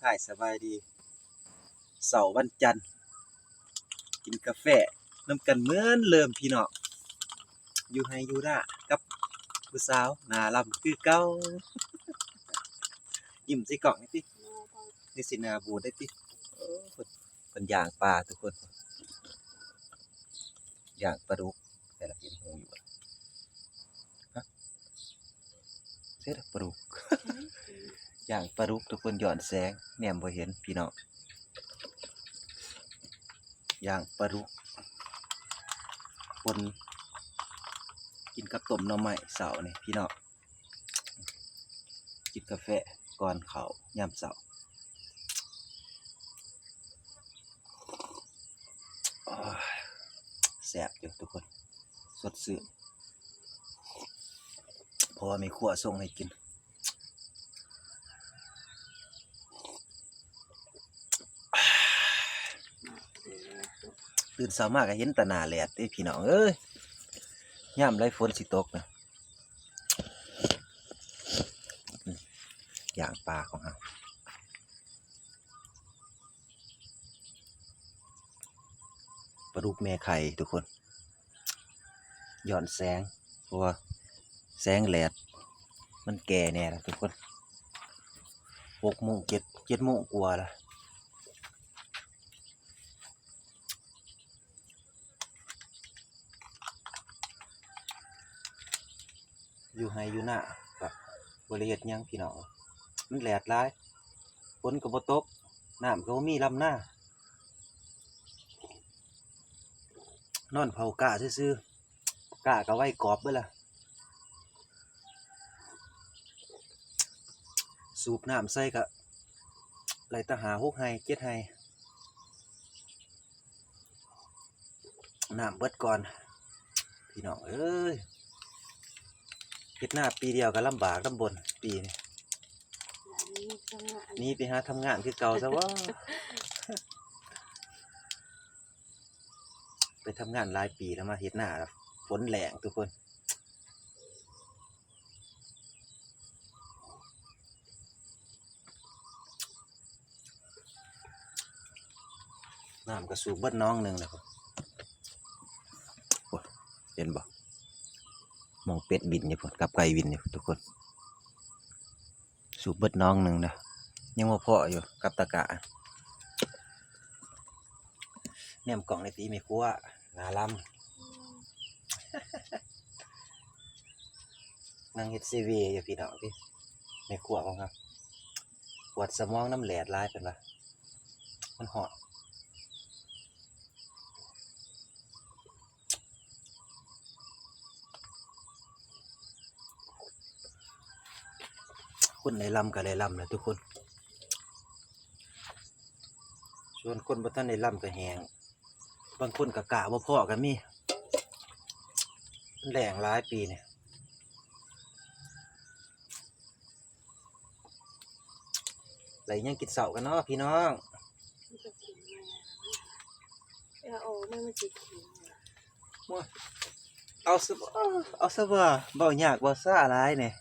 ายสบายดีเสาร์วันจันทร์กินกาแฟน้ำกันเหมือนเริ่มพี่น้องอยู่ให้อยู่ด่ากับผู้สาวน่ารักคือเก่ายิ้มสิกล่องนี่ตินี่สินาบูดได้ติเป็นย่างปลาทุกคนย่างปลาดุกแต่ละเห็นหูอยู่ฮะเสียดปลาดุกย่างปลาดุกทุกคนหย่อนแสงแนมบ่เห็นพี่น้องย่างปลาดุกคนกินกับต้มหน่อไม้เสาร์นี่พี่น้องกินกาแฟก่อนเขายามเสาร์แซ่บอยู่ทุกคนสดชื่นเพราะว่ามีขั่วส่งให้กินตื่นเช้ามากก็เห็นแต่หน้าแลดเด้พี่น้องเอ้ยยามไรฝนสิตกนะอย่างปลาของเราปลาดุกแม่ไข่ทุกคนย้อนแสงเพราะว่าแสงแลดมันแก่แน่แล้วทุกคน6 โมง7 โมงกว่าละอยู่ให้อยู่หน้ากับบริเวณยังพี่น้องมันแหลดร้ายฝนก็บ่ตกน้ำก็บ่มีลำหน้านอนเผากะซื่อๆกะก็ไว้กรอบเบิดล่ะสูบน้ำใส่ก็ไหลตะหา6 ไร่ 7 ไร่น้ำเบิดก่อนพี่น้องเอ้ยเฮ็ดหน้าปีเดียวก็ลำบากลำบนปีนี้นี่ไปหาทำงานคือเก่าซะว่า ไปทำงานหลายปีแล้วมาเฮ็ดหน้าแล้วฝนแรงทุกคนน้ำก็สูบเบิดน้องหนึ่งนะครับโอ้เห็นบ่มองเป็ดบินอยู่พุ่นกับไก่บินอยู่ทุกคนสูบเบิดน้องหนึ่งนะยังว่าพออยู่กับตะกะแนมกล่องในตีไม่คั่วนาลำนั่งเฮ็ดซีวีอยู่พี่น้องพี่ไม่คั่วของครับปวดสมองน้ำแหลดร้ายเป็นปะมันหอดคนในลำกับในลำเลยทุกคนส่วนคนบ่ทันในลำก็แหงบางคนก็กะบ่พอกันมีแหลงหลายปีเนี่ยไหลยังกินเสากันเนาะพี่น้องเอาซะบ่เบายากบ่ซ่าหลายเนี่ย